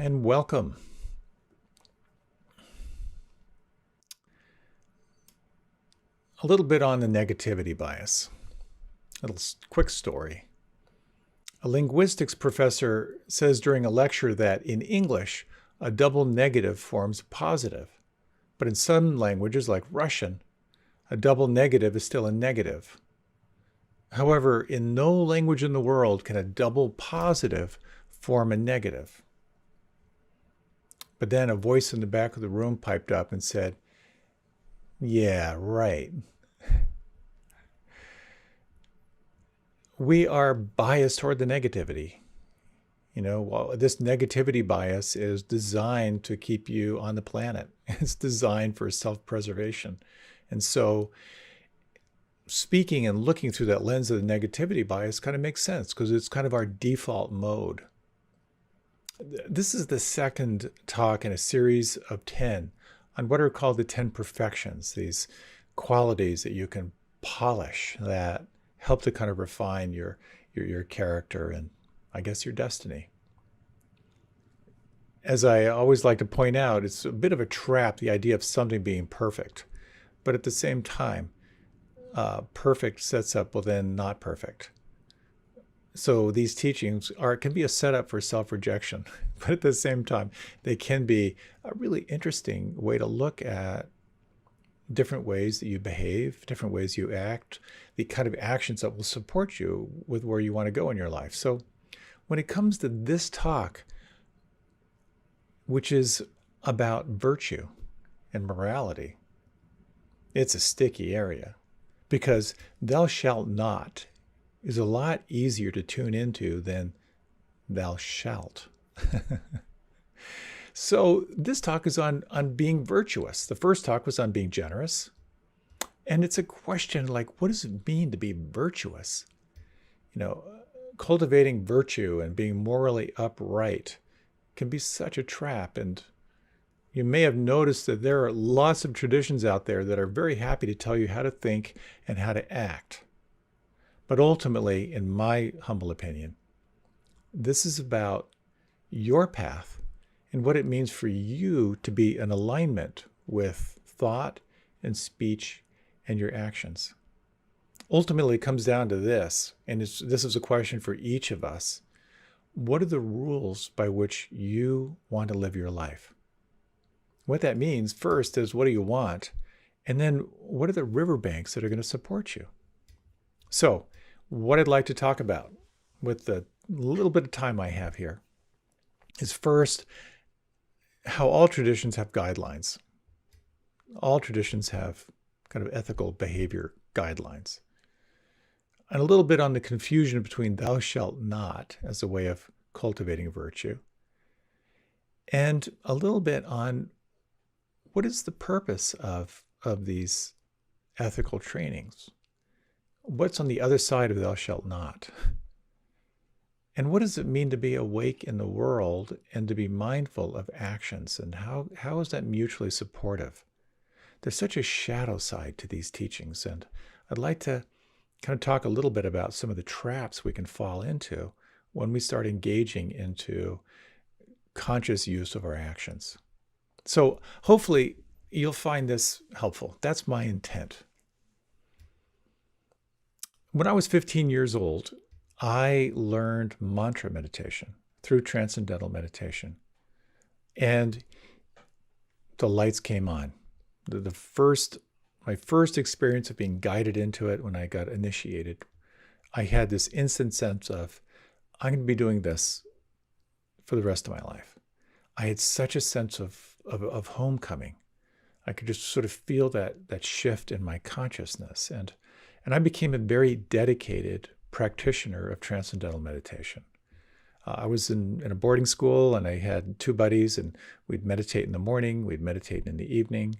and welcome. A little bit on the negativity bias. A little quick story. A linguistics professor says during a lecture that in English, a double negative forms a positive. But in some languages, like Russian, a double negative is still a negative. However, in no language in the world can a double positive form a negative. But then a voice in the back of the room piped up and said, "Yeah, right." We are biased toward the negativity. This negativity bias is designed to keep you on the planet. It's designed for self-preservation. And so speaking and looking through that lens of the negativity bias kind of makes sense because it's kind of our default mode. This is the second talk in a series of 10 on what are called the 10 perfections, these qualities that you can polish that help to kind of refine your character and, I guess, your destiny. As I always like to point out, it's a bit of a trap, the idea of something being perfect. But at the same time, perfect sets up, well, then not perfect. So these teachings can be a setup for self-rejection, but at the same time, they can be a really interesting way to look at different ways that you behave, different ways you act, the kind of actions that will support you with where you want to go in your life. So when it comes to this talk, which is about virtue and morality, it's a sticky area because thou shalt not is a lot easier to tune into than thou shalt. So this talk is on being virtuous. The first talk was on being generous. And it's a question like, what does it mean to be virtuous? Cultivating virtue and being morally upright can be such a trap. And you may have noticed that there are lots of traditions out there that are very happy to tell you how to think and how to act. But ultimately, in my humble opinion, this is about your path and what it means for you to be in alignment with thought and speech and your actions. Ultimately, it comes down to this, and this is a question for each of us. What are the rules by which you want to live your life? What that means first is, what do you want? And then what are the riverbanks that are going to support you? So what I'd like to talk about with the little bit of time I have here is first, how all traditions have guidelines. All traditions have kind of ethical behavior guidelines. And a little bit on the confusion between thou shalt not as a way of cultivating virtue. And a little bit on what is the purpose of these ethical trainings? What's on the other side of thou shalt not? And what does it mean to be awake in the world and to be mindful of actions? And how is that mutually supportive? There's such a shadow side to these teachings. And I'd like to kind of talk a little bit about some of the traps we can fall into when we start engaging into conscious use of our actions. So hopefully you'll find this helpful. That's my intent. When I was 15 years old, I learned mantra meditation through transcendental meditation. And the lights came on. My first experience of being guided into it when I got initiated, I had this instant sense of, I'm going to be doing this for the rest of my life. I had such a sense of homecoming. I could just sort of feel that shift in my consciousness. And I became a very dedicated practitioner of transcendental meditation. I was in a boarding school and I had two buddies and we'd meditate in the morning, we'd meditate in the evening.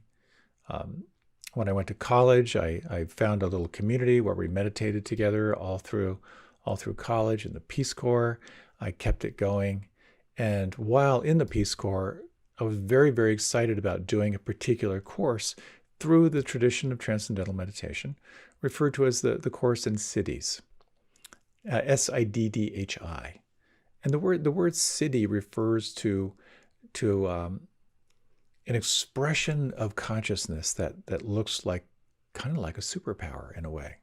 When I went to college, I found a little community where we meditated together all through college. In the Peace Corps, I kept it going. And while in the Peace Corps, I was very, very excited about doing a particular course through the tradition of transcendental meditation, referred to as the course in Siddhis, Siddhi. And the word Siddhi refers to an expression of consciousness that looks like kind of like a superpower in a way.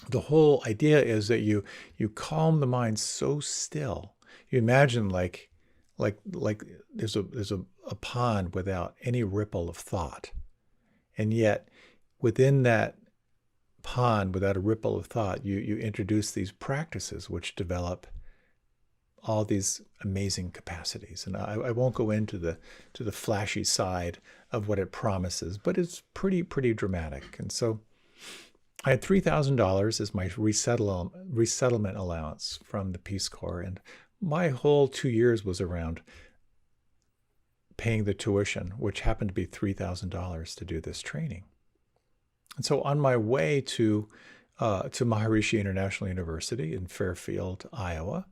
The whole idea is that you calm the mind so still. You imagine like there's a pond without any ripple of thought. And yet within that pond without a ripple of thought, you introduce these practices which develop all these amazing capacities. And I won't go into the flashy side of what it promises, but it's pretty dramatic. And so I had $3,000 as my resettlement allowance from the Peace Corps, and my whole 2 years was around paying the tuition, which happened to be $3,000 to do this training. And so on my way to Maharishi International University in Fairfield, Iowa,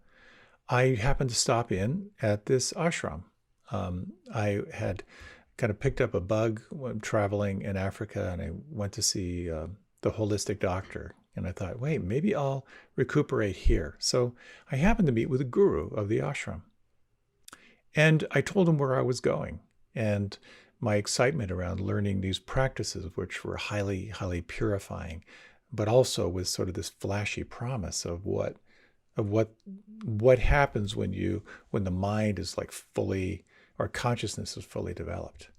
I happened to stop in at this ashram. I had kind of picked up a bug when traveling in Africa, and I went to see the holistic doctor. And I thought, wait, maybe I'll recuperate here. So I happened to meet with the guru of the ashram. And I told him where I was going and my excitement around learning these practices, which were highly purifying, but also with sort of this flashy promise of what happens when the mind is like fully, or consciousness is fully developed.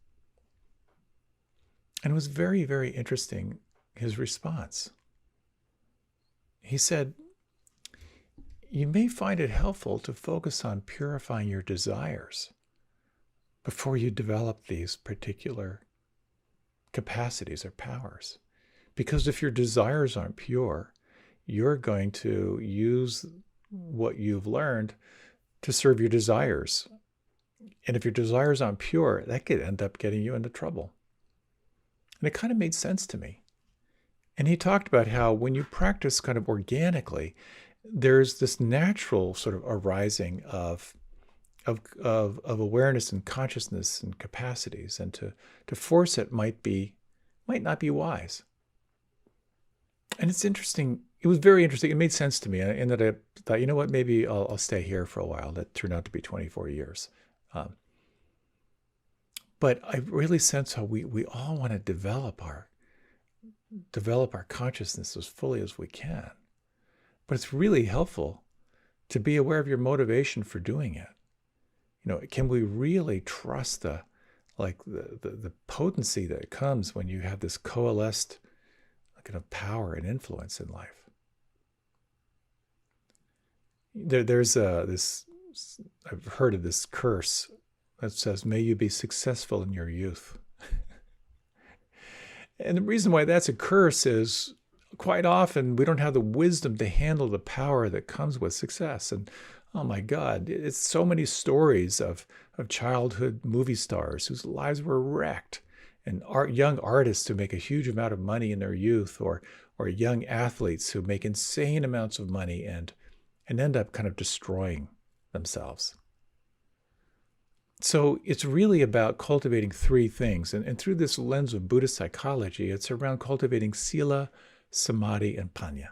And it was very, very interesting, his response. He said, you may find it helpful to focus on purifying your desires before you develop these particular capacities or powers. Because if your desires aren't pure, you're going to use what you've learned to serve your desires. And if your desires aren't pure, that could end up getting you into trouble. And it kind of made sense to me. And he talked about how when you practice kind of organically, there's this natural sort of arising of awareness and consciousness and capacities, and to force it might not be wise. And it's interesting. It was very interesting. It made sense to me, and that I thought, you know what, maybe I'll stay here for a while. That turned out to be 24 years. But I really sense how we all want to develop our consciousness as fully as we can. But it's really helpful to be aware of your motivation for doing it. You know, can we really trust the potency that comes when you have this coalesced kind of power and influence in life? There's this, I've heard of this curse that says, may you be successful in your youth. And the reason why that's a curse is quite often we don't have the wisdom to handle the power that comes with success. And oh my God, it's so many stories of childhood movie stars whose lives were wrecked, and young artists who make a huge amount of money in their youth, or young athletes who make insane amounts of money and end up kind of destroying themselves. So it's really about cultivating three things. And through this lens of Buddhist psychology, it's around cultivating sila, samadhi, and panya.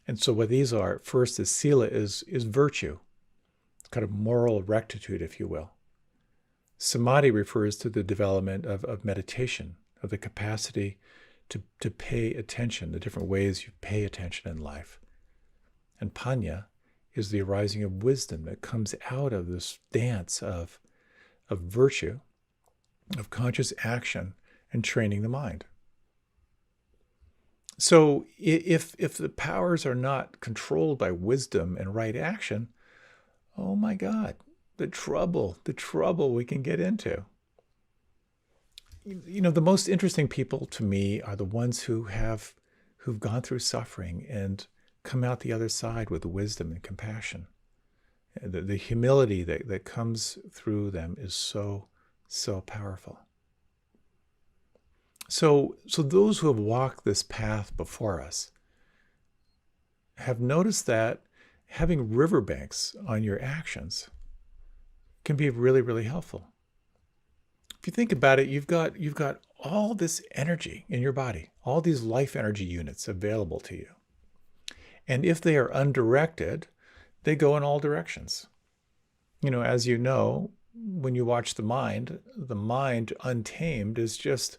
And so what these are, first is sila is virtue, kind of moral rectitude, if you will. Samadhi refers to the development of meditation, of the capacity to pay attention, the different ways you pay attention in life. And panya is the arising of wisdom that comes out of this dance of virtue, of conscious action, and training the mind. So if the powers are not controlled by wisdom and right action, oh my God, the trouble we can get into. You know, the most interesting people to me are the ones who've gone through suffering and come out the other side with wisdom and compassion. The humility that comes through them is so powerful. So those who have walked this path before us have noticed that having riverbanks on your actions can be really, really helpful. If you think about it, you've got all this energy in your body, all these life energy units available to you. And if they are undirected, they go in all directions. As you know, when you watch the mind untamed is just,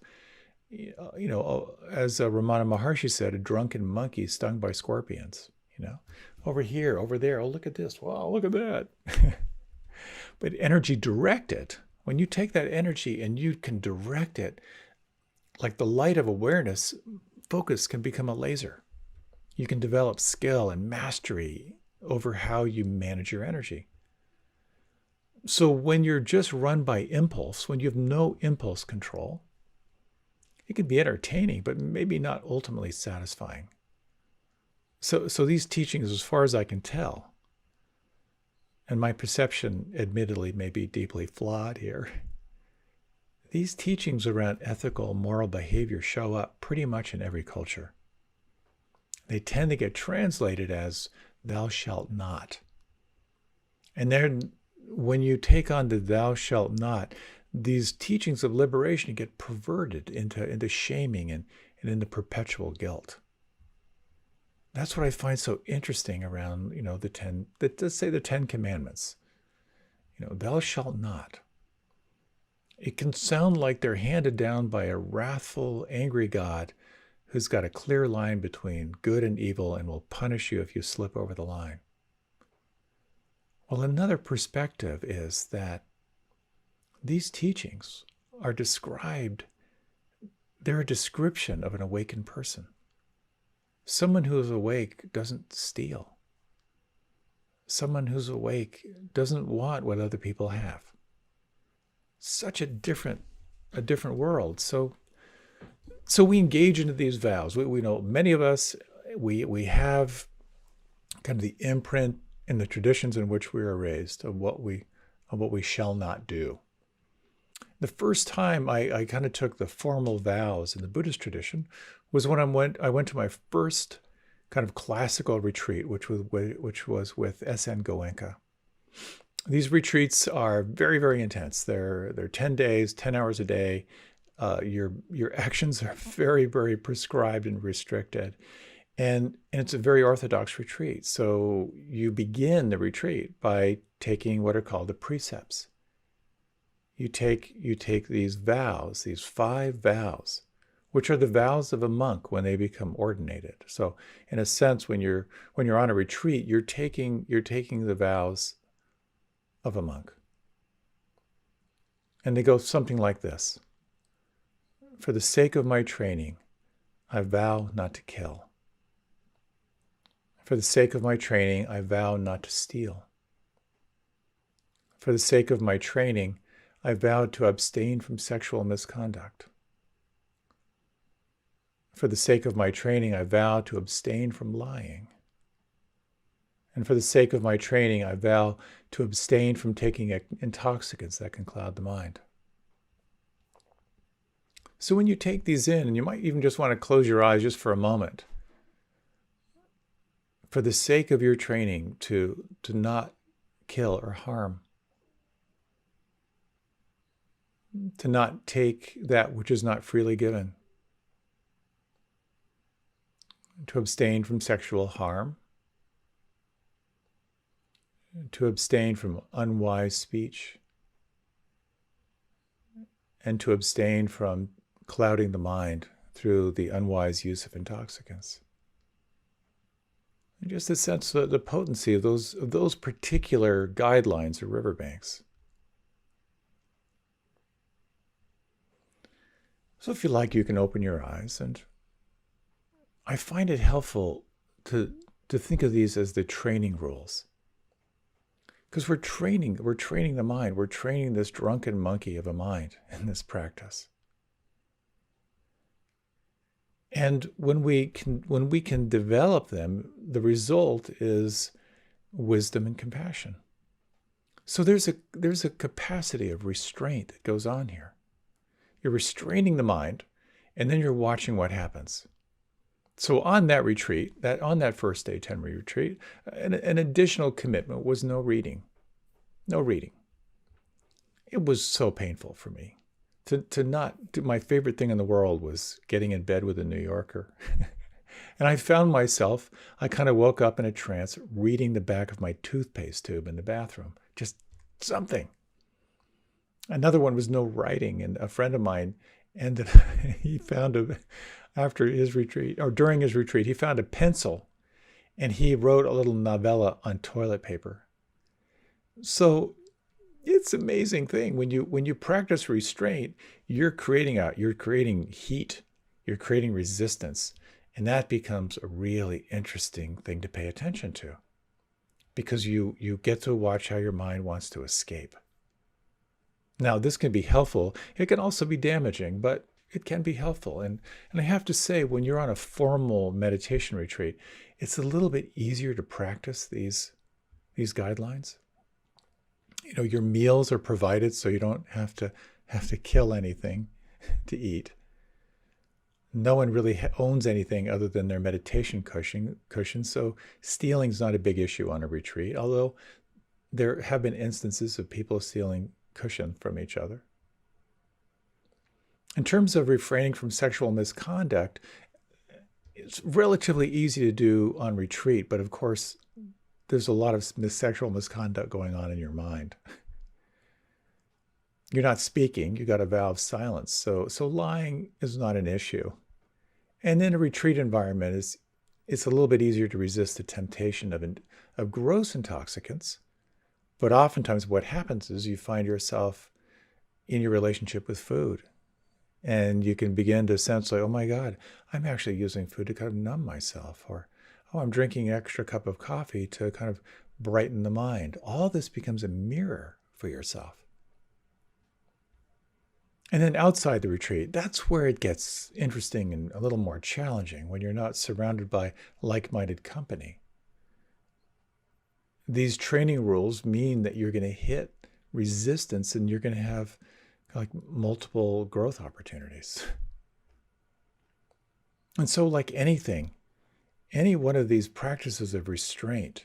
as Ramana Maharshi said, a drunken monkey stung by scorpions. Over here, over there. Oh, look at this. Wow, look at that. But energy directed, when you take that energy and you can direct it, like the light of awareness, focus can become a laser. You can develop skill and mastery over how you manage your energy. So when you're just run by impulse, when you have no impulse control, it can be entertaining, but maybe not ultimately satisfying. So these teachings, as far as I can tell, and my perception admittedly may be deeply flawed here, these teachings around ethical, moral behavior show up pretty much in every culture. They tend to get translated as thou shalt not. And then when you take on the thou shalt not, these teachings of liberation get perverted into shaming and into perpetual guilt. That's what I find so interesting around, let's say the 10 Commandments. Thou shalt not. It can sound like they're handed down by a wrathful, angry God who's got a clear line between good and evil and will punish you if you slip over the line. Well, another perspective is that these teachings are they're a description of an awakened person. Someone who is awake doesn't steal. Someone who's awake doesn't want what other people have. Such a different world. So we engage into these vows. We know many of us, we have kind of the imprint in the traditions in which we are raised of what we shall not do. The first time I kind of took the formal vows in the Buddhist tradition was when I went to my first kind of classical retreat, which was with S.N. Goenka. These retreats are very, very intense. They're 10 days, 10 hours a day. Your actions are very, very prescribed and restricted. And it's a very orthodox retreat. So you begin the retreat by taking what are called the precepts. You take these vows, these 5 vows, which are the vows of a monk when they become ordinated. So in a sense, when you're on a retreat, you're taking the vows of a monk. And they go something like this. For the sake of my training, I vow not to kill. For the sake of my training, I vow not to steal. For the sake of my training, I vow to abstain from sexual misconduct. For the sake of my training, I vow to abstain from lying. And for the sake of my training, I vow to abstain from taking intoxicants that can cloud the mind. So when you take these in, and you might even just want to close your eyes just for a moment, for the sake of your training to not kill or harm, to not take that which is not freely given, to abstain from sexual harm, to abstain from unwise speech, and to abstain from clouding the mind through the unwise use of intoxicants. And just a sense of the potency of those particular guidelines or riverbanks. So if you like, you can open your eyes, and I find it helpful to think of these as the training rules. Because we're training the mind. We're training this drunken monkey of a mind in this practice. And when we can develop them, the result is wisdom and compassion. So there's a capacity of restraint that goes on here. You're restraining the mind, and then you're watching what happens. So on that retreat, on that first day 10 retreat, an additional commitment was no reading. No reading. It was so painful for me. My favorite thing in the world was getting in bed with a New Yorker. And I found myself, I kind of woke up in a trance reading the back of my toothpaste tube in the bathroom, just something. Another one was no writing. And a friend of mine ended, he found after his retreat or during his retreat, he found a pencil and he wrote a little novella on toilet paper. So it's an amazing thing. When you practice restraint, you're creating heat, you're creating resistance. And that becomes a really interesting thing to pay attention to, because you get to watch how your mind wants to escape. Now, this can be helpful. It can also be damaging, but it can be helpful. And I have to say, when you're on a formal meditation retreat, it's a little bit easier to practice these guidelines. You know, your meals are provided, so you don't have to kill anything to eat. No one really owns anything other than their meditation cushion, so stealing's not a big issue on a retreat, although there have been instances of people stealing cushion from each other. In terms of refraining from sexual misconduct, it's relatively easy to do on retreat, but of course, there's a lot of sexual misconduct going on in your mind. You're not speaking, you got a vow of silence, so lying is not an issue. And in a retreat environment, it's a little bit easier to resist the temptation of gross intoxicants. But oftentimes what happens is you find yourself in your relationship with food. And you can begin to sense like, oh my God, I'm actually using food to kind of numb myself. Or, oh, I'm drinking an extra cup of coffee to kind of brighten the mind. All this becomes a mirror for yourself. And then outside the retreat, that's where it gets interesting and a little more challenging, when you're not surrounded by like-minded company. These training rules mean that you're going to hit resistance and you're going to have like multiple growth opportunities. And so like anything, any one of these practices of restraint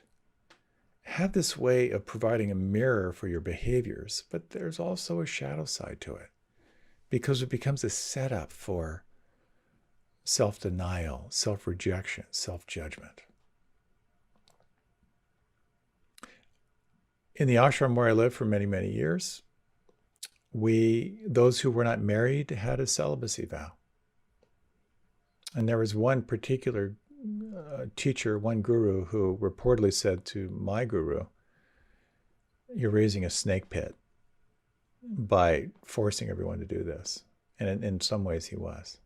have this way of providing a mirror for your behaviors, but there's also a shadow side to it, because it becomes a setup for self-denial, self-rejection, self-judgment. In the ashram where I lived for many, many years, those who were not married had a celibacy vow. And there was one particular teacher, one guru, who reportedly said to my guru, "You're raising a snake pit by forcing everyone to do this." And in some ways he was.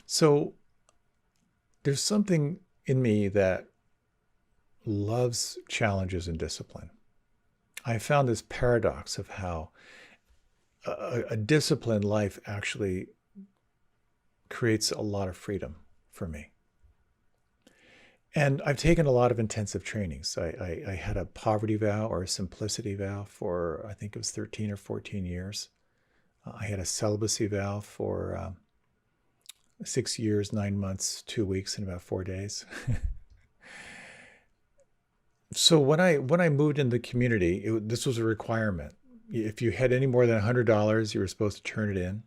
So there's something in me that loves challenges and discipline. I found this paradox of how a disciplined life actually creates a lot of freedom for me. And I've taken a lot of intensive trainings. I had a poverty vow or a simplicity vow for, I think it was 13 or 14 years. I had a celibacy vow for 6 years, 9 months, 2 weeks, and about 4 days. So when I moved into the community, this was a requirement. If you had any more than $100, you were supposed to turn it in.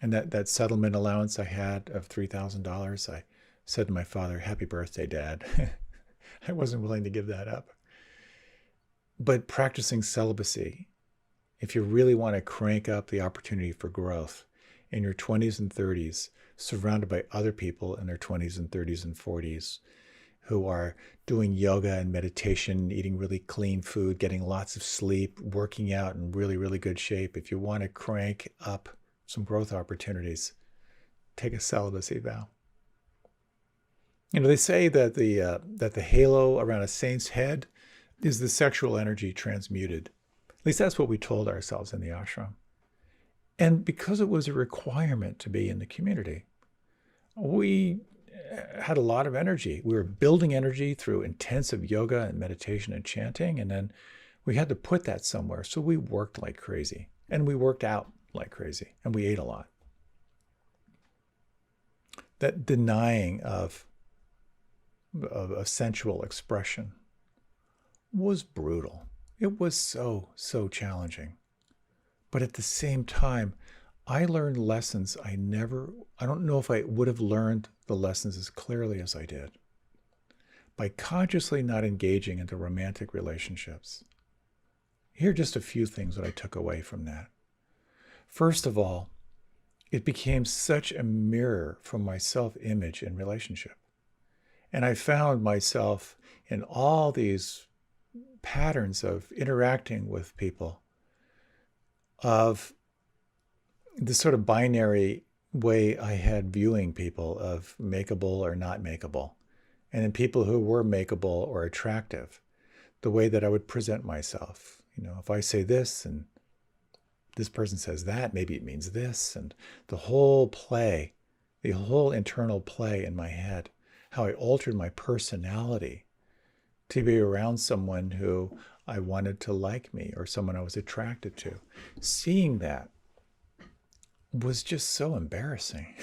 And that settlement allowance I had of $3,000, I said to my father, "Happy birthday, Dad." I wasn't willing to give that up. But practicing celibacy, if you really want to crank up the opportunity for growth in your 20s and 30s, surrounded by other people in their 20s and 30s and 40s, who are doing yoga and meditation, eating really clean food, getting lots of sleep, working out in really, really good shape. If you want to crank up some growth opportunities, take a celibacy vow. You know, they say that the halo around a saint's head is the sexual energy transmuted. At least that's what we told ourselves in the ashram. And because it was a requirement to be in the community, we had a lot of energy. We were building energy through intensive yoga and meditation and chanting, and then we had to put that somewhere. So we worked like crazy, and we worked out like crazy, and we ate a lot. That denying of sensual expression was brutal. It was so challenging. But at the same time, I learned lessons I don't know if I would have learned the lessons as clearly as I did. by consciously not engaging into romantic relationships. Here are just a few things that I took away from that. First of all, it became such a mirror for my self-image in relationship. And I found myself in all these patterns of interacting with people, of this sort of binary way I had viewing people of makeable or not makeable. And in people who were makeable or attractive, the way that I would present myself. If I say this and this person says that, maybe it means this. And the whole play, the whole internal play in my head, how I altered my personality to be around someone who I wanted to like me or someone I was attracted to. Seeing that was just so embarrassing.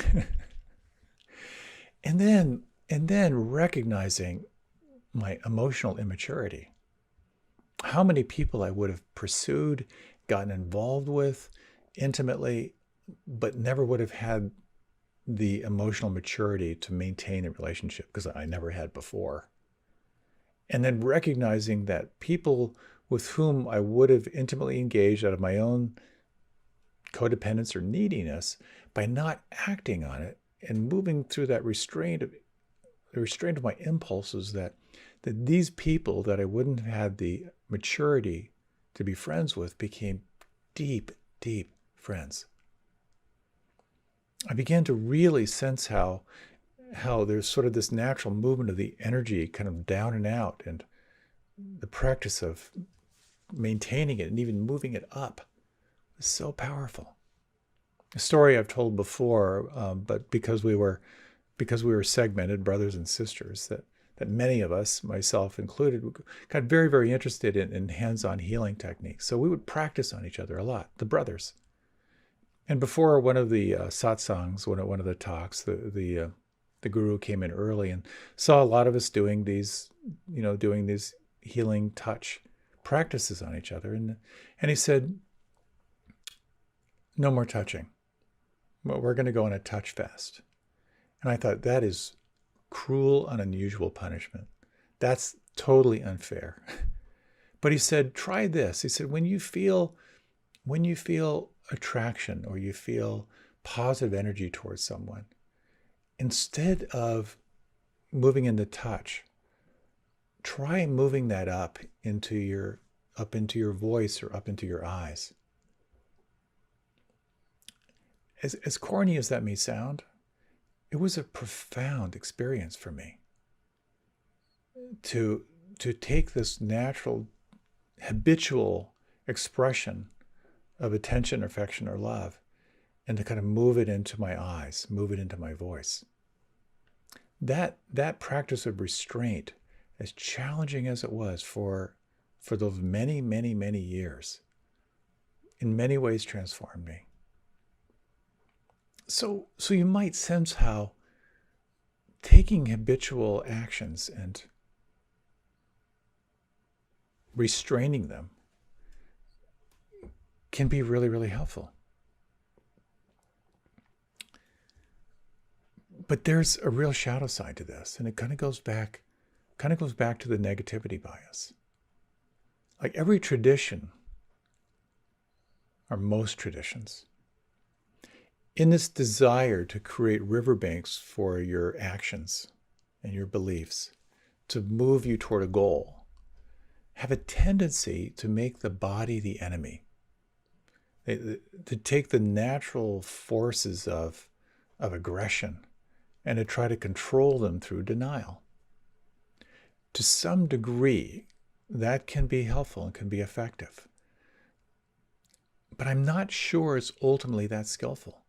and then recognizing my emotional immaturity. How many people I would have pursued, gotten involved with intimately, but never would have had the emotional maturity to maintain a relationship because I never had before. And then recognizing that people with whom I would have intimately engaged out of my own codependence or neediness, by not acting on it and moving through that restraint of my impulses, that these people that I wouldn't have had the maturity to be friends with became deep, deep friends. I began to really sense how there's sort of this natural movement of the energy kind of down and out, and the practice of maintaining it and even moving it up is so powerful. A story I've told before, but because we were segmented brothers and sisters, that many of us, myself included, got very, very interested in hands-on healing techniques. So we would practice on each other a lot, the brothers. And before one of the satsangs, one of the talks, the guru came in early and saw a lot of us doing these healing touch practices on each other. And he said, no more touching. We're going to go on a touch fast. And I thought, that is cruel and unusual punishment. That's totally unfair. But he said, try this. He said, when you feel attraction or you feel positive energy towards someone, instead of moving into touch, try moving that up into your voice or up into your eyes. As corny as that may sound, it was a profound experience for me to take this natural, habitual expression of attention, affection, or love, and to kind of move it into my eyes, move it into my voice. That practice of restraint, as challenging as it was for those many, many, many years, in many ways transformed me. So you might sense how taking habitual actions and restraining them can be really, really helpful. But there's a real shadow side to this, and it kind of goes back to the negativity bias. Like every tradition, or most traditions, in this desire to create riverbanks for your actions and your beliefs, to move you toward a goal, have a tendency to make the body the enemy, to take the natural forces of aggression and to try to control them through denial. To some degree, that can be helpful and can be effective. But I'm not sure it's ultimately that skillful.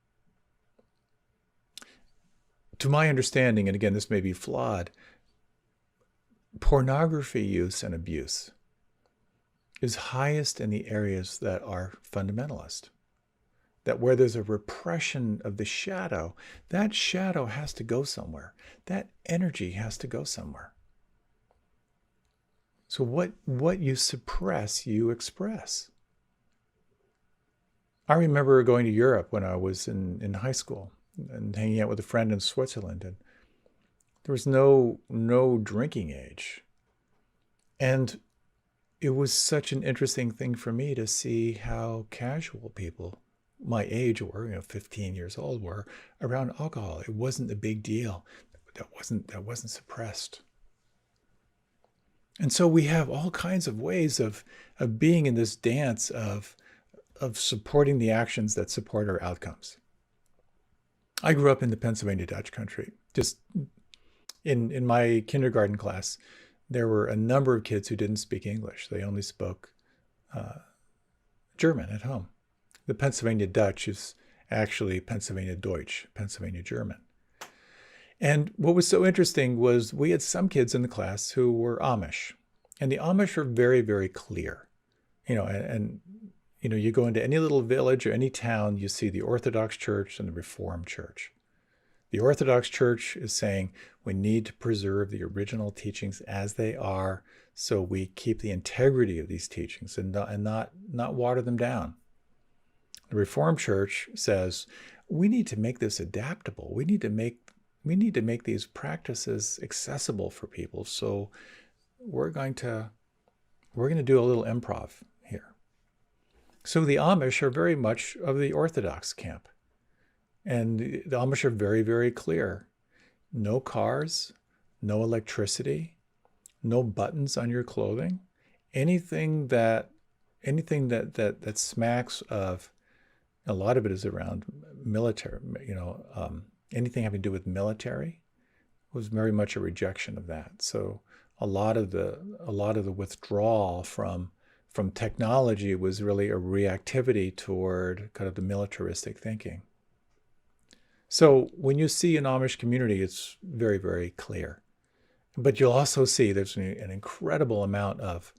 To my understanding, and again, this may be flawed, pornography use and abuse is highest in the areas that are fundamentalist. That where there's a repression of the shadow, that shadow has to go somewhere. That energy has to go somewhere. So what you suppress, you express. I remember going to Europe when I was in high school and hanging out with a friend in Switzerland. And There was no drinking age. And it was such an interesting thing for me to see how casual people my age were, 15 years old, were around alcohol. It wasn't a big deal. That wasn't suppressed. And so we have all kinds of ways of being in this dance of supporting the actions that support our outcomes. I grew up in the Pennsylvania Dutch country. Just in my kindergarten class, there were a number of kids who didn't speak English. They only spoke German at home. The Pennsylvania Dutch is actually Pennsylvania Deutsch, Pennsylvania German. And what was so interesting was we had some kids in the class who were Amish. And the Amish are very, very clear. And you go into any little village or any town, you see the Orthodox Church and the Reformed Church. The Orthodox Church is saying we need to preserve the original teachings as they are, so we keep the integrity of these teachings and not water them down. The Reformed Church says we need to make this adaptable. We need to make these practices accessible for people. So we're going to do a little improv here. So the Amish are very much of the Orthodox camp. And the Amish are very, very clear. No cars, no electricity, no buttons on your clothing. Anything that smacks of, a lot of it is around military, anything having to do with military was very much a rejection of that. So a lot of the withdrawal from technology was really a reactivity toward kind of the militaristic thinking. So when you see an Amish community, it's very, very clear. But you'll also see there's an incredible amount of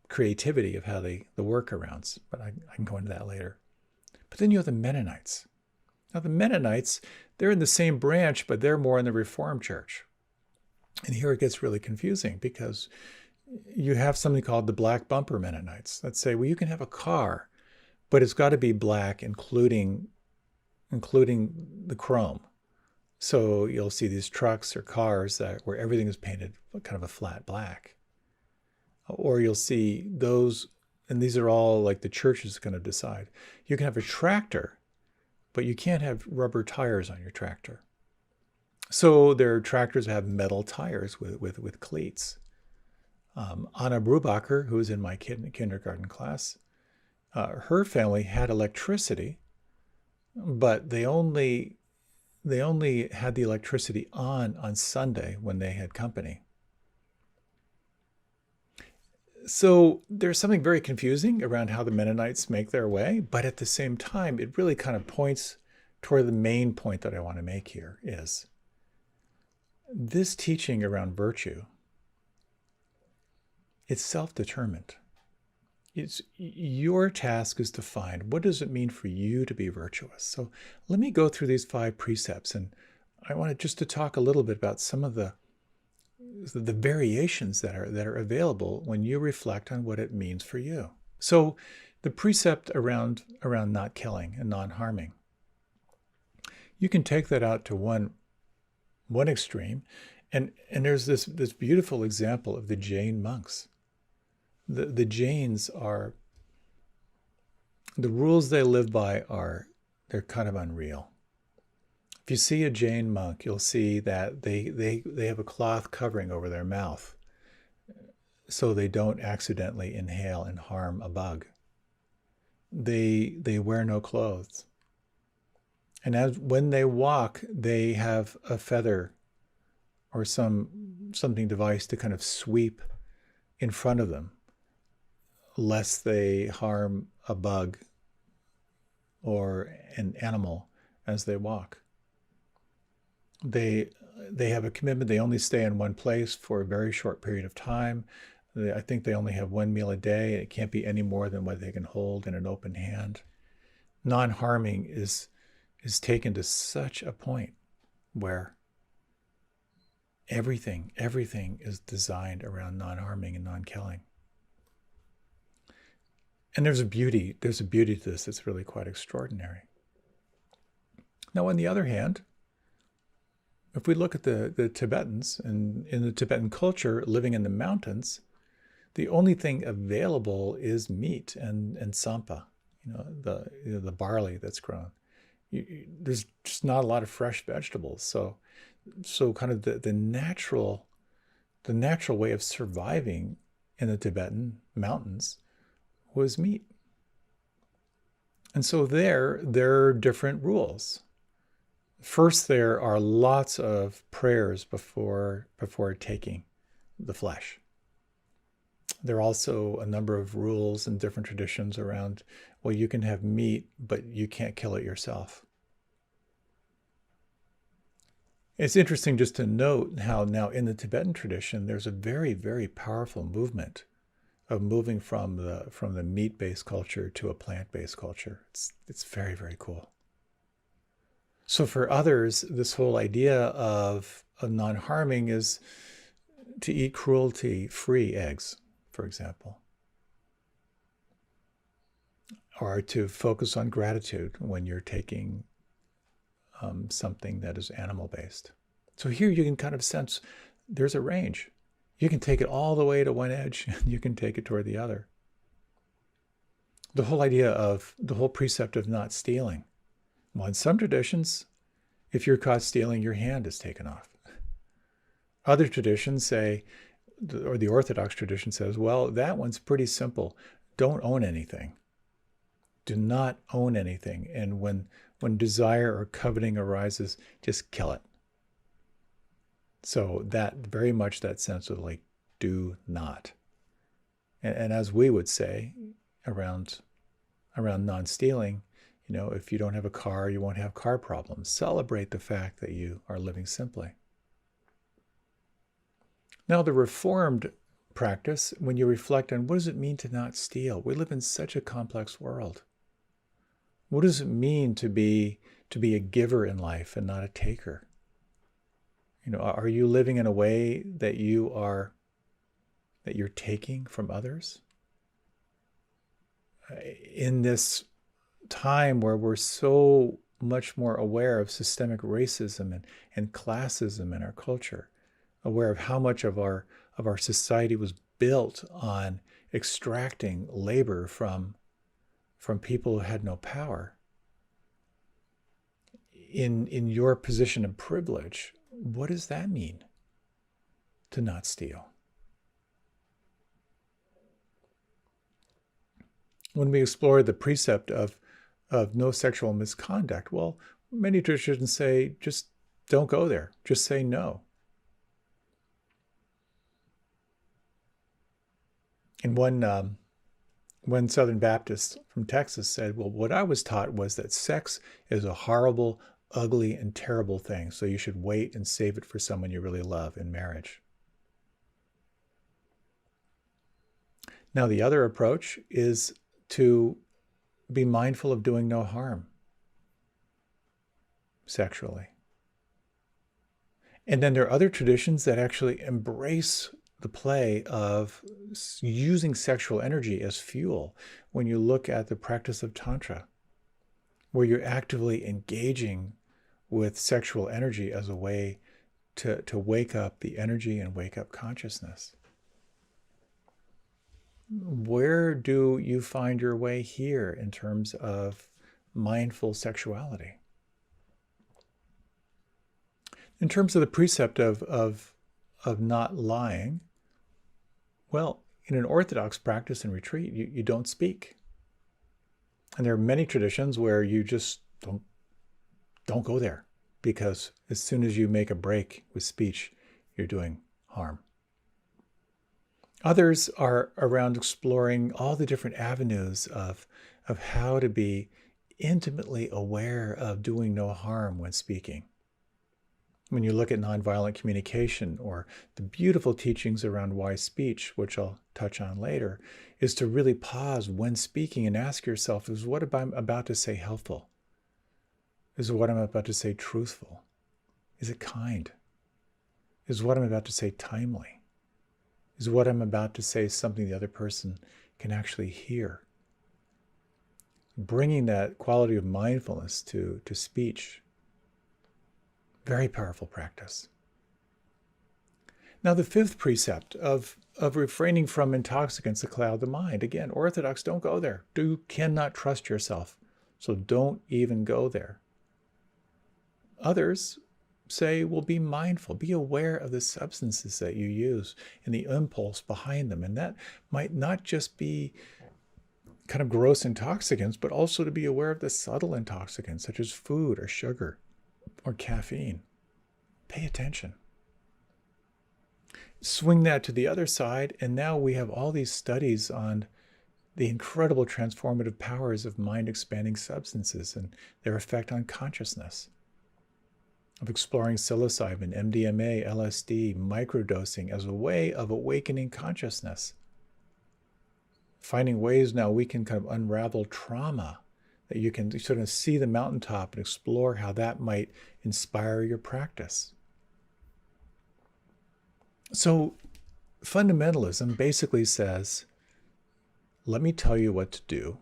creativity of how the workarounds, but I can go into that later. But then you have the Mennonites. Now the Mennonites, they're in the same branch, but they're more in the Reformed Church. And here it gets really confusing because you have something called the black bumper Mennonites that say, well, you can have a car, but it's got to be black, including the chrome. So you'll see these trucks or cars where everything is painted kind of a flat black. Or you'll see those, and these are all like the church is going to decide. You can have a tractor, but you can't have rubber tires on your tractor. So there are tractors that have metal tires with cleats. Anna Brubacher, who was in my kindergarten class, her family had electricity, but they only had the electricity on Sunday when they had company. So there's something very confusing around how the Mennonites make their way, but at the same time, it really kind of points toward the main point that I want to make here is this teaching around virtue. It's self-determined. It's your task is to find what does it mean for you to be virtuous. So let me go through these 5 precepts, and I wanted just to talk a little bit about some of the variations that are available when you reflect on what it means for you. So the precept around not killing and non-harming, you can take that out to one extreme, and there's this beautiful example of the Jain monks. The Jains are, the rules they live by they're kind of unreal. If you see a Jain monk, you'll see that they have a cloth covering over their mouth so they don't accidentally inhale and harm a bug. They wear no clothes. And when they walk, they have a feather or something device to kind of sweep in front of them, lest they harm a bug or an animal as they walk. They have a commitment. They only stay in one place for a very short period of time. I think they only have one meal a day. It can't be any more than what they can hold in an open hand. Non-harming is taken to such a point where everything is designed around non-harming and non-killing. And there's a beauty to this that's really quite extraordinary. Now, on the other hand, If we look at the Tibetans, and in the Tibetan culture, living in the mountains, the only thing available is meat and sampa, the barley that's grown. There's just not a lot of fresh vegetables. So kind of the natural way of surviving in the Tibetan mountains was meat. And so there are different rules. First, there are lots of prayers before taking the flesh. There are also a number of rules and different traditions around, well, you can have meat, but you can't kill it yourself. It's interesting just to note how now in the Tibetan tradition, there's a very, very powerful movement of moving from the meat-based culture to a plant-based culture. It's very, very cool. So for others, this whole idea of non-harming is to eat cruelty-free eggs, for example, or to focus on gratitude when you're taking something that is animal-based. So here you can kind of sense there's a range. You can take it all the way to one edge, and you can take it toward the other. The whole idea of the whole precept of not stealing. Well, in some traditions, if you're caught stealing, your hand is taken off. Other traditions say, or the Orthodox tradition says, well, that one's pretty simple. Don't own anything. Do not own anything. And when desire or coveting arises, just kill it. So that very much that sense of like, do not. And as we would say around non-stealing, if you don't have a car, you won't have car problems. Celebrate the fact that you are living simply. Now, the Reformed practice, when you reflect on what does it mean to not steal? We live in such a complex world. What does it mean to be a giver in life and not a taker? Are you living in a way that you're taking from others? In this time where we're so much more aware of systemic racism and classism in our culture, aware of how much of our society was built on extracting labor from people who had no power. In your position of privilege, what does that mean to not steal? When we explore the precept of no sexual misconduct, well, many traditions say just don't go there. Just say no. And one Southern Baptist from Texas said, well, what I was taught was that sex is a horrible, ugly, and terrible thing. So you should wait and save it for someone you really love in marriage. Now, the other approach is to be mindful of doing no harm sexually. And then there are other traditions that actually embrace the play of using sexual energy as fuel. When you look at the practice of Tantra, where you're actively engaging with sexual energy as a way to wake up the energy and wake up consciousness. Where do you find your way here in terms of mindful sexuality? In terms of the precept of not lying, well, in an Orthodox practice and retreat, you don't speak. And there are many traditions where you just don't go there, because as soon as you make a break with speech, you're doing harm. Others are around exploring all the different avenues of how to be intimately aware of doing no harm when speaking. When you look at nonviolent communication, or the beautiful teachings around wise speech, which I'll touch on later, is to really pause when speaking and ask yourself, is what I'm about to say helpful? Is what I'm about to say truthful? Is it kind? Is what I'm about to say timely? Is what I'm about to say something the other person can actually hear? Bringing that quality of mindfulness to speech. Very powerful practice. Now, the fifth precept of refraining from intoxicants that cloud the mind. Again, Orthodox, don't go there. You cannot trust yourself, so don't even go there. Others say, well, be mindful, be aware of the substances that you use and the impulse behind them. And that might not just be kind of gross intoxicants, but also to be aware of the subtle intoxicants, such as food or sugar or caffeine. Pay attention. Swing that to the other side, and now we have all these studies on the incredible transformative powers of mind-expanding substances and their effect on consciousness, of exploring psilocybin, MDMA, LSD, microdosing as a way of awakening consciousness, finding ways now we can kind of unravel trauma, that you can sort of see the mountaintop and explore how that might inspire your practice. So fundamentalism basically says, let me tell you what to do,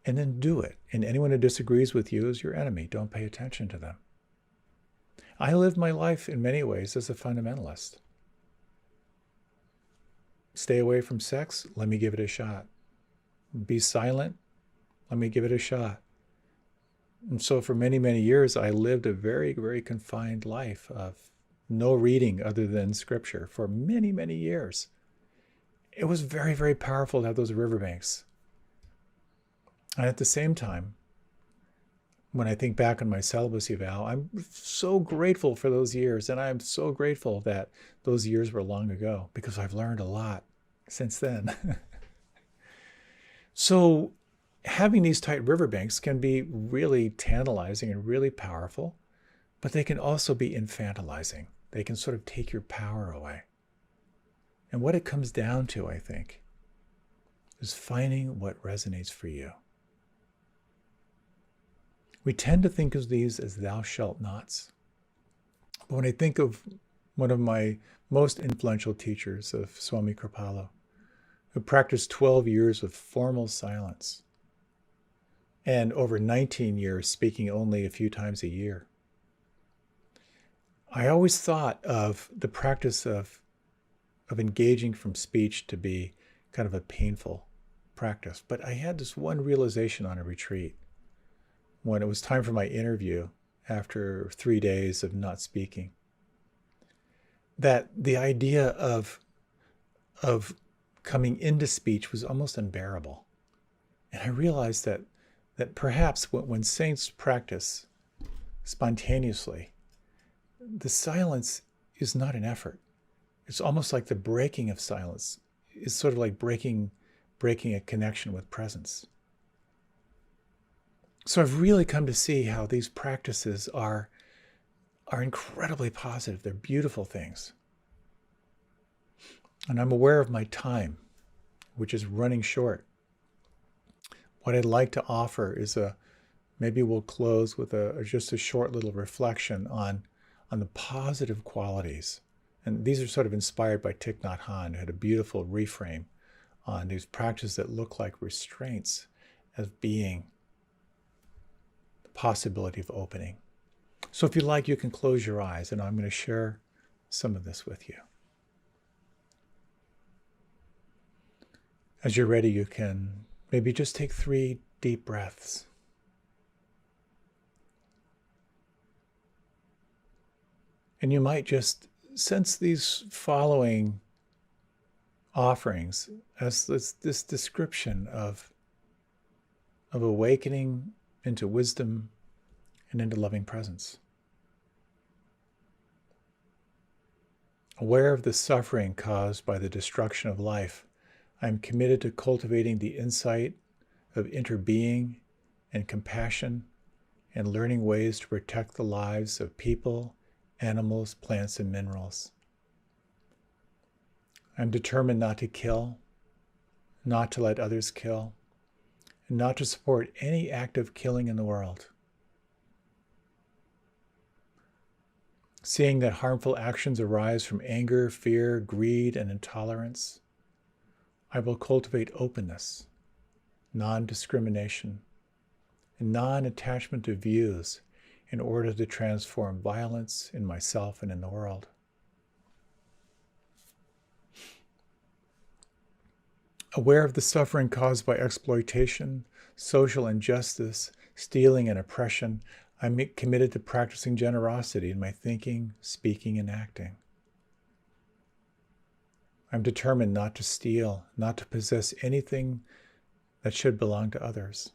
and then do it. And anyone who disagrees with you is your enemy. Don't pay attention to them. I lived my life in many ways as a fundamentalist. Stay away from sex, let me give it a shot. Be silent, let me give it a shot. And so for many, many years, I lived a very, very confined life of no reading other than scripture for many, many years. It was very, very powerful to have those riverbanks. And at the same time, when I think back on my celibacy vow, I'm so grateful for those years. And I'm so grateful that those years were long ago, because I've learned a lot since then. So having these tight riverbanks can be really tantalizing and really powerful, but they can also be infantilizing. They can sort of take your power away. And what it comes down to, I think, is finding what resonates for you. We tend to think of these as thou shalt nots. But when I think of one of my most influential teachers, of Swami Kripalu, who practiced 12 years of formal silence and over 19 years speaking only a few times a year, I always thought of the practice of engaging from speech to be kind of a painful practice. But I had this one realization on a retreat when it was time for my interview after 3 days of not speaking, that the idea of coming into speech was almost unbearable. And I realized that perhaps when saints practice spontaneously, the silence is not an effort. It's almost like the breaking of silence is sort of like breaking a connection with presence. So I've really come to see how these practices are incredibly positive. They're beautiful things. And I'm aware of my time, which is running short. What I'd like to offer is maybe we'll close with just a short little reflection on the positive qualities. And these are sort of inspired by Thich Nhat Hanh, who had a beautiful reframe on these practices that look like restraints as being the possibility of opening. So if you like, you can close your eyes, and I'm going to share some of this with you. As you're ready, you can maybe just take 3 deep breaths. And you might just sense these following offerings as this description of awakening into wisdom and into loving presence. Aware of the suffering caused by the destruction of life, I am committed to cultivating the insight of interbeing and compassion and learning ways to protect the lives of people, animals, plants, and minerals. I'm determined not to kill, not to let others kill, and not to support any act of killing in the world. Seeing that harmful actions arise from anger, fear, greed, and intolerance, I will cultivate openness, non-discrimination, and non-attachment to views in order to transform violence in myself and in the world. Aware of the suffering caused by exploitation, social injustice, stealing, and oppression, I'm committed to practicing generosity in my thinking, speaking, and acting. I'm determined not to steal, not to possess anything that should belong to others.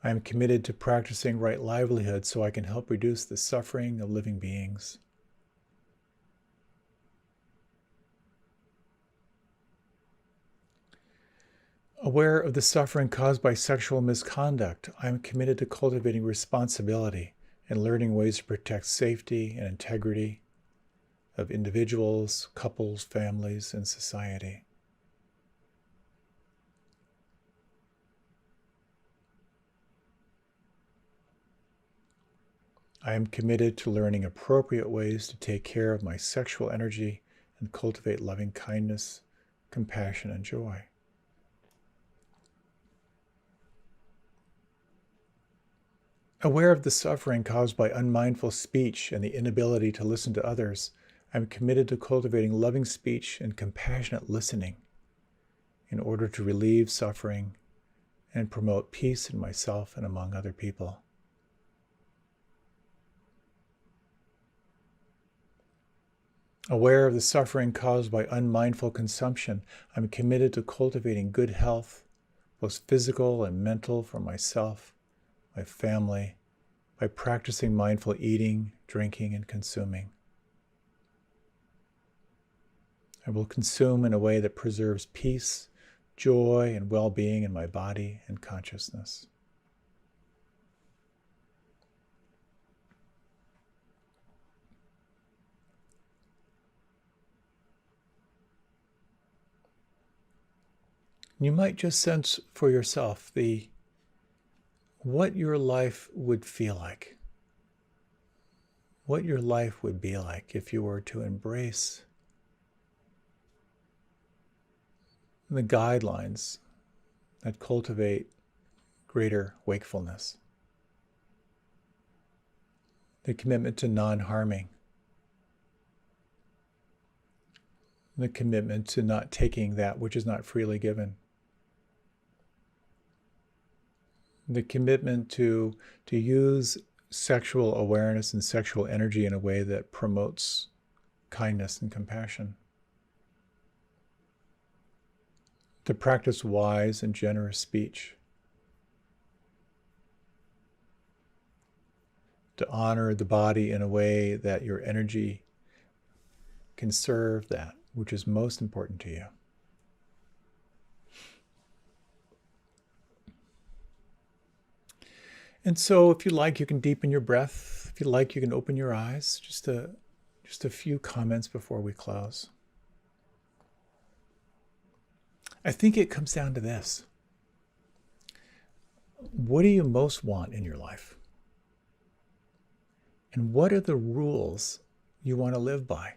I am committed to practicing right livelihood so I can help reduce the suffering of living beings. Aware of the suffering caused by sexual misconduct, I am committed to cultivating responsibility and learning ways to protect safety and integrity of individuals, couples, families, and society. I am committed to learning appropriate ways to take care of my sexual energy and cultivate loving kindness, compassion, and joy. Aware of the suffering caused by unmindful speech and the inability to listen to others, I am committed to cultivating loving speech and compassionate listening in order to relieve suffering and promote peace in myself and among other people. Aware of the suffering caused by unmindful consumption, I'm committed to cultivating good health, both physical and mental, for myself, my family, by practicing mindful eating, drinking, and consuming. I will consume in a way that preserves peace, joy, and well-being in my body and consciousness. You might just sense for yourself what your life would feel like, what your life would be like if you were to embrace the guidelines that cultivate greater wakefulness, the commitment to non-harming, the commitment to not taking that which is not freely given, the commitment to use sexual awareness and sexual energy in a way that promotes kindness and compassion, to practice wise and generous speech, to honor the body in a way that your energy can serve that which is most important to you. And so if you like, you can deepen your breath. If you like, you can open your eyes. Just a few comments before we close. I think it comes down to this. What do you most want in your life? And what are the rules you want to live by?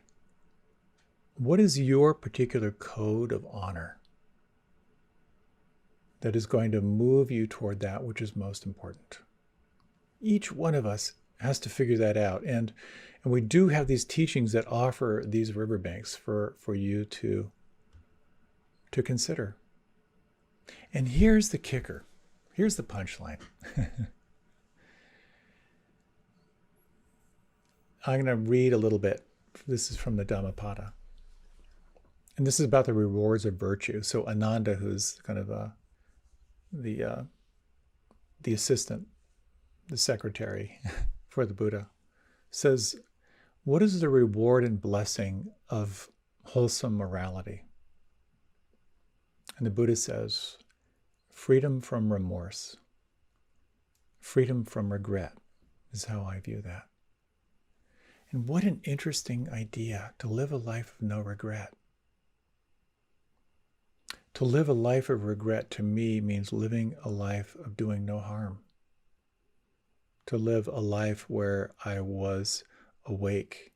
What is your particular code of honor that is going to move you toward that which is most important? Each one of us has to figure that out. And we do have these teachings that offer these riverbanks for you to consider. And here's the kicker. Here's the punchline. I'm going to read a little bit. This is from the Dhammapada. And this is about the rewards of virtue. So Ananda, who's kind of the assistant, the secretary for the Buddha, says, what is the reward and blessing of wholesome morality? And the Buddha says, freedom from remorse, freedom from regret is how I view that. And what an interesting idea, to live a life of no regret. To live a life of regret, to me, means living a life of doing no harm. To live a life where I was awake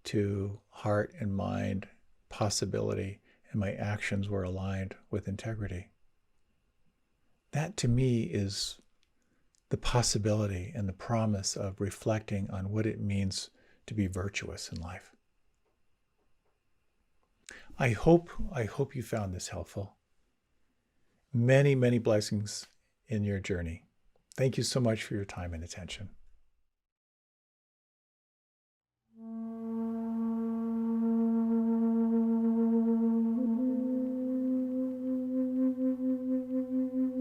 to heart and mind possibility, and my actions were aligned with integrity. That, to me, is the possibility and the promise of reflecting on what it means to be virtuous in life. I hope you found this helpful. Many, many blessings in your journey. Thank you so much for your time and attention.